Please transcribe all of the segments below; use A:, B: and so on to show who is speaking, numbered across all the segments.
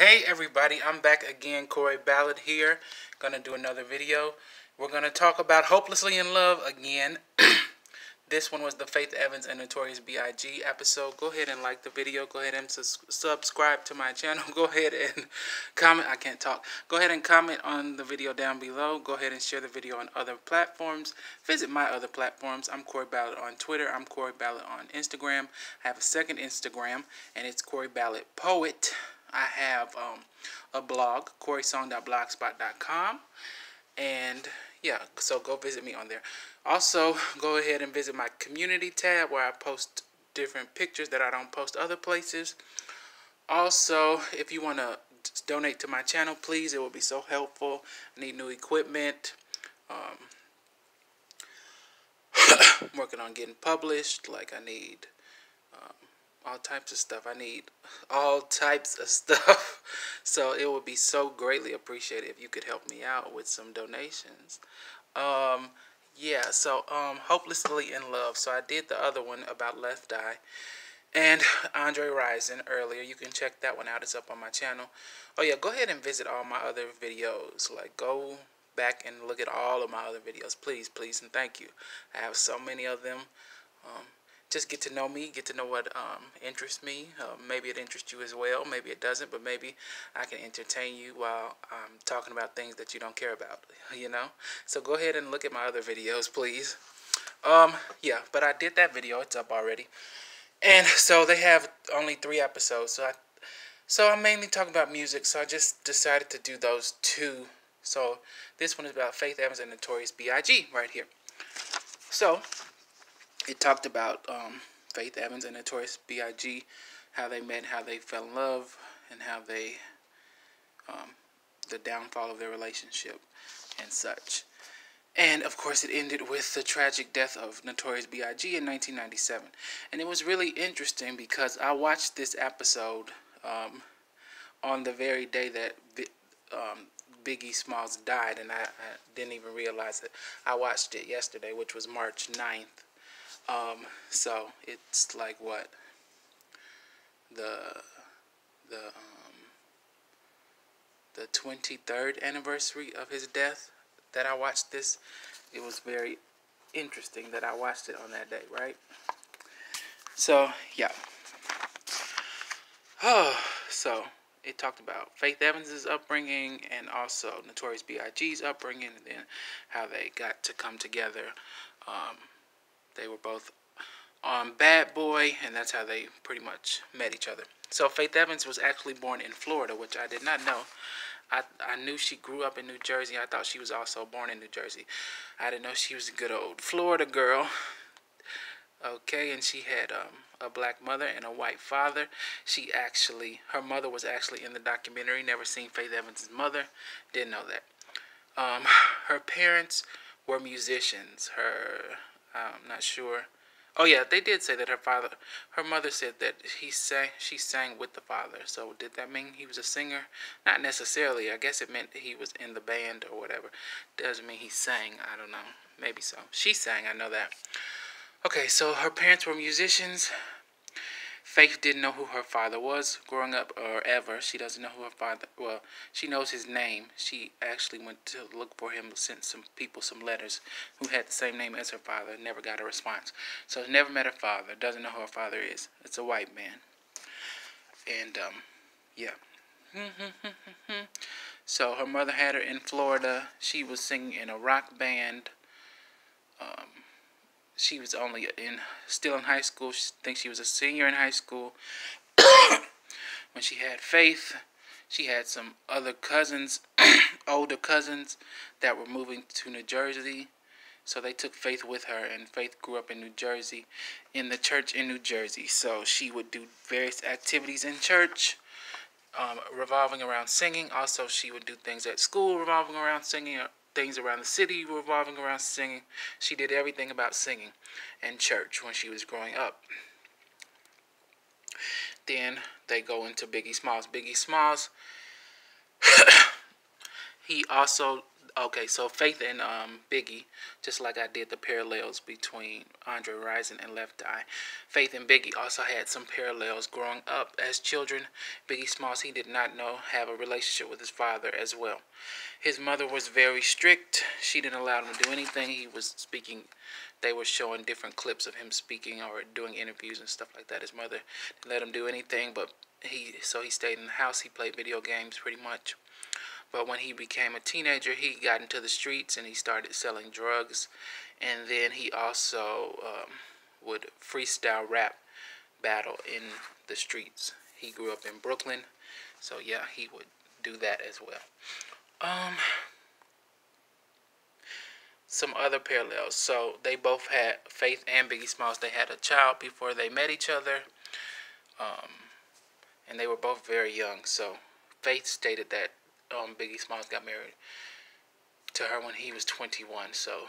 A: Hey everybody, I'm back again, Cory Ballad here. Gonna do another video. We're gonna talk about Hopelessly in Love again. This one was the Faith Evans and Notorious B.I.G. episode. Go ahead and like the video. Go ahead and subscribe to my channel. Go ahead and comment. I can't talk. Go ahead and comment on the video down below. Go ahead and share the video on other platforms. Visit my other platforms. I'm Cory Ballad on Twitter. I'm Cory Ballad on Instagram. I have a second Instagram, and it's Cory Ballad Poet. I have a blog, corysong.blogspot.com. And yeah, so go visit me on there. Also, go ahead and visit my community tab where I post different pictures that I don't post other places. Also, if you want to donate to my channel, please, it will be so helpful. I need new equipment. I'm working on getting published. Like, I need all types of stuff. I need all types of stuff. So it would be so greatly appreciated if you could help me out with some donations. Yeah, so Hopelessly in Love. So I did the other one about Left Eye and Andre Rison earlier. You can check that one out. It's up on my channel. Oh yeah, go ahead and visit all my other videos. Like, go back and look at all of my other videos. Please, please, and thank you. I have so many of them. Just get to know me, get to know what interests me. Maybe it interests you as well, maybe it doesn't, but maybe I can entertain you while I'm talking about things that you don't care about, you know? So go ahead and look at my other videos, please. Yeah, but I did that video, it's up already. And so they have only 3 episodes, so I'm mainly talking about music, so I just decided to do those 2. So this one is about Faith Evans and Notorious B.I.G. right here. So it talked about Faith Evans and Notorious B.I.G., how they met, how they fell in love, and how they, the downfall of their relationship and such. And, of course, it ended with the tragic death of Notorious B.I.G. in 1997. And it was really interesting because I watched this episode on the very day that Biggie Smalls died, and I didn't even realize it. I watched it yesterday, which was March 9th. So it's like what, the 23rd anniversary of his death that I watched this. It was very interesting that I watched it on that day, right? So yeah. So it talked about Faith Evans' upbringing and also Notorious B.I.G.'s upbringing, and then how they got to come together. They were both on Bad Boy, and that's how they pretty much met each other. So Faith Evans was actually born in Florida, which I did not know. I knew she grew up in New Jersey. I thought she was also born in New Jersey. I didn't know she was a good old Florida girl. Okay, and she had a black mother and a white father. Her mother was actually in the documentary. Never seen Faith Evans' mother. Didn't know that. Her parents were musicians. I'm not sure. Oh yeah, they did say that her mother said that she sang with the father. So did that mean he was a singer? Not necessarily. I guess it meant he was in the band or whatever. Doesn't mean he sang. I don't know. Maybe so. She sang, I know that. Okay, so her parents were musicians. Faith didn't know who her father was growing up or ever. She doesn't know who her father, well, she knows his name. She actually went to look for him, sent some people some letters who had the same name as her father, never got a response. So never met her father, doesn't know who her father is. It's a white man. And, yeah. So her mother had her in Florida. She was singing in a rock band. She was still in high school. She thinks she was a senior in high school. When she had Faith, she had some other cousins, older cousins, that were moving to New Jersey. So they took Faith with her, and Faith grew up in New Jersey, in the church in New Jersey. So she would do various activities in church, revolving around singing. Also, she would do things at school revolving around singing, things around the city revolving around singing. She did everything about singing and church when she was growing up. Then they go into Biggie Smalls. Biggie Smalls, he also Okay, so Faith and Biggie, just like I did the parallels between Andre Rison and Left Eye, Faith and Biggie also had some parallels growing up as children. Biggie Smalls, he did not know have a relationship with his father as well. His mother was very strict. She didn't allow him to do anything. He was speaking. They were showing different clips of him speaking or doing interviews and stuff like that. His mother didn't let him do anything, but he stayed in the house. He played video games pretty much. But when he became a teenager, he got into the streets and he started selling drugs. And then he also would freestyle rap battle in the streets. He grew up in Brooklyn, so yeah, he would do that as well. Some other parallels. So they both had, Faith and Biggie Smalls, they had a child before they met each other. And they were both very young. So Faith stated that Biggie Smalls got married to her when he was 21. So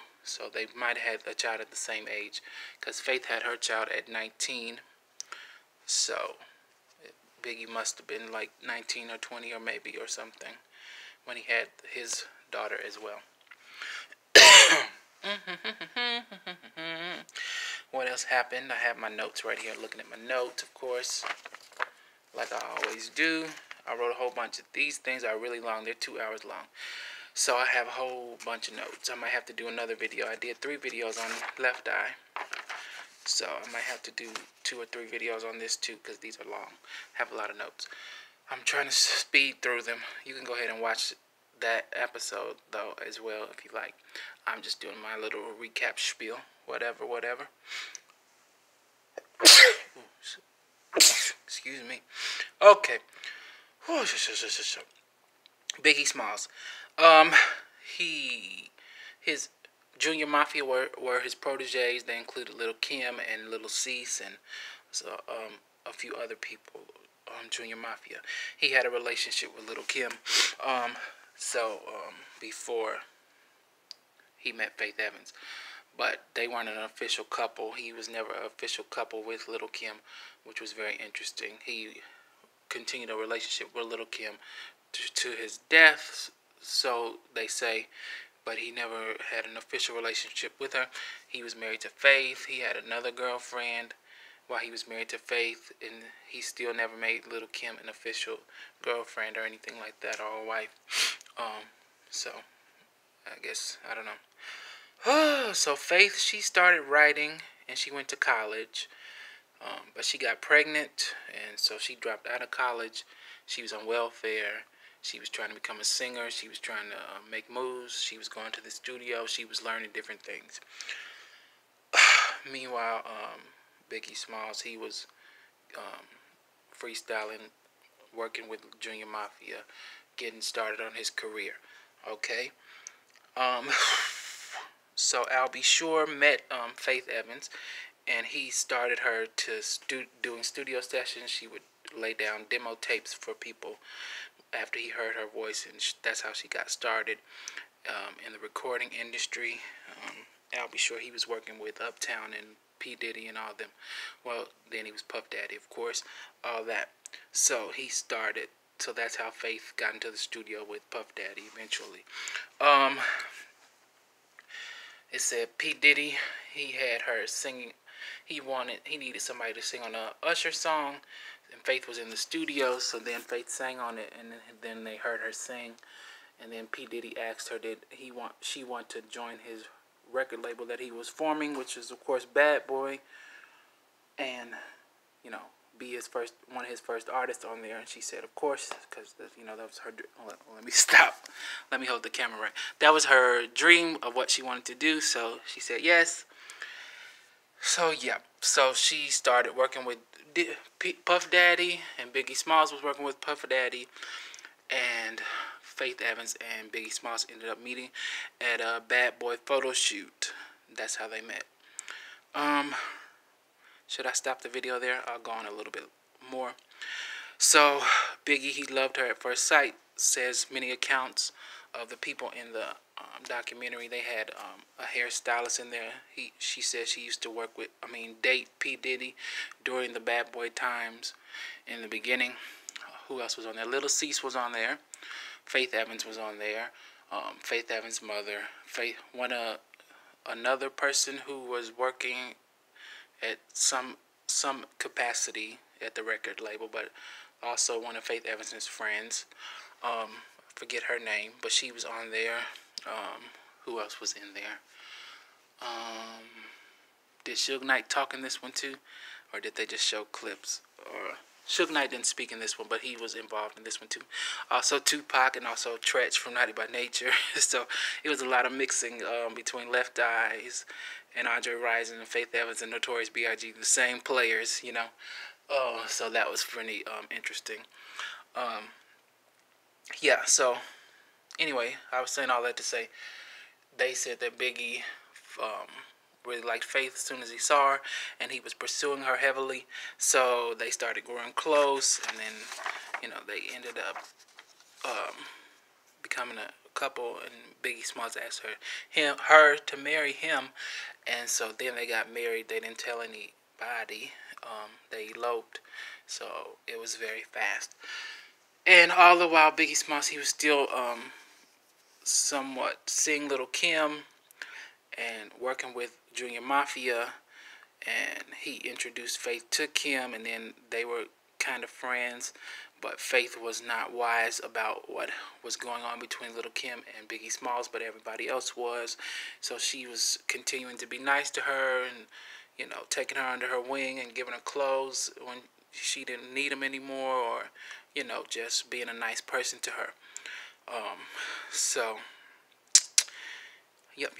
A: they might have had a child at the same age, because Faith had her child at 19. So Biggie must have been like 19 or 20 or maybe or something when he had his daughter as well. What else happened? I have my notes right here, looking at my notes, of course, like I always do. I wrote a whole bunch of these things are really long. They're 2 hours long. So I have a whole bunch of notes. I might have to do another video. I did 3 videos on Left Eye. So I might have to do 2 or 3 videos on this too, because these are long. I have a lot of notes. I'm trying to speed through them. You can go ahead and watch that episode though as well if you like. I'm just doing my little recap spiel. Whatever. Excuse me. Okay. Biggie Smalls. His Junior Mafia were his proteges. They included Little Kim and Little Cease and a few other people on Junior Mafia. He had a relationship with Little Kim. Before he met Faith Evans. But they weren't an official couple. He was never an official couple with Little Kim, which was very interesting. He continued a relationship with Little Kim to his death, so they say, but he never had an official relationship with her. He was married to Faith. He had another girlfriend while he was married to Faith, and he still never made Little Kim an official girlfriend or anything like that, or a wife. So I guess, I don't know. So Faith, she started writing and she went to college, but she got pregnant, and so she dropped out of college. She was on welfare. She was trying to become a singer. She was trying to make moves. She was going to the studio. She was learning different things. Meanwhile, Biggie Smalls, he was freestyling, working with Junior Mafia, getting started on his career. Okay. So Al B. Sure met Faith Evans, and he started her to doing studio sessions. She would lay down demo tapes for people after he heard her voice, and that's how she got started in the recording industry. Al B. Sure, he was working with Uptown and P. Diddy and all them. Well, then he was Puff Daddy, of course, all that. So he started. So that's how Faith got into the studio with Puff Daddy eventually. It said P. Diddy, he had her singing. He needed somebody to sing on a Usher song, and Faith was in the studio. So then Faith sang on it, and then they heard her sing. And then P. Diddy asked her, did she want to join his record label that he was forming, which is of course Bad Boy, and be one of his first artists on there. And she said, of course, because that was her. Let me stop. Let me hold the camera right. That was her dream of what she wanted to do. So she said yes. So yeah. So she started working with Puff Daddy, and Biggie Smalls was working with Puff Daddy, and Faith Evans and Biggie Smalls ended up meeting at a Bad Boy photo shoot. That's how they met. Should I stop the video there? I'll go on a little bit more. So Biggie, he loved her at first sight, says many accounts of the people in the documentary. They had a hairstylist in there. She said she used to date P. Diddy during the Bad Boy times in the beginning. Who else was on there? Little Cease was on there. Faith Evans was on there. Faith Evans' mother, another person who was working at some capacity at the record label, but also one of Faith Evans' friends. I forget her name, but she was on there. Who else was in there? Did Suge Knight talk in this one too? Or did they just show clips? Or Suge Knight didn't speak in this one, but he was involved in this one too. Also Tupac and also Tretch from Naughty by Nature. So it was a lot of mixing between Left Eyes and Andre Rison and Faith Evans and Notorious B.I.G. The same players, you know. So that was pretty interesting. Yeah, so anyway, I was saying all that to say they said that Biggie really liked Faith as soon as he saw her, and he was pursuing her heavily. So they started growing close, and then, you know, they ended up becoming a couple. And Biggie Smalls asked her to marry him, and so then they got married. They didn't tell anybody. They eloped, so it was very fast. And all the while, Biggie Smalls, he was still somewhat seeing Lil' Kim and working with Junior Mafia, and he introduced Faith to Kim, and then they were kind of friends, but Faith was not wise about what was going on between Lil' Kim and Biggie Smalls, but everybody else was. So she was continuing to be nice to her and, you know, taking her under her wing and giving her clothes when she didn't need them anymore, or, you know, just being a nice person to her. So Yep.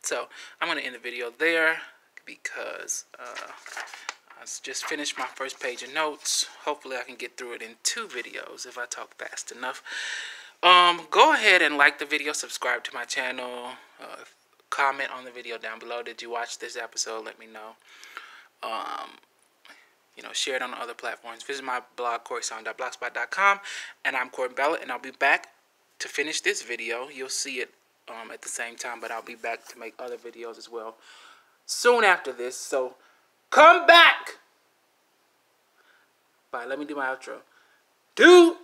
A: So I'm going to end the video there because I just finished my first page of notes. Hopefully I can get through it in 2 videos if I talk fast enough. Go ahead and like the video, subscribe to my channel, comment on the video down below. Did you watch this episode? Let me know. You know, share it on other platforms. Visit my blog, corysong.blogspot.com, and I'm Cory Ballad, and I'll be back to finish this video. You'll see it at the same time, but I'll be back to make other videos as well soon after this. So come back. Bye. Let me do my outro. Do.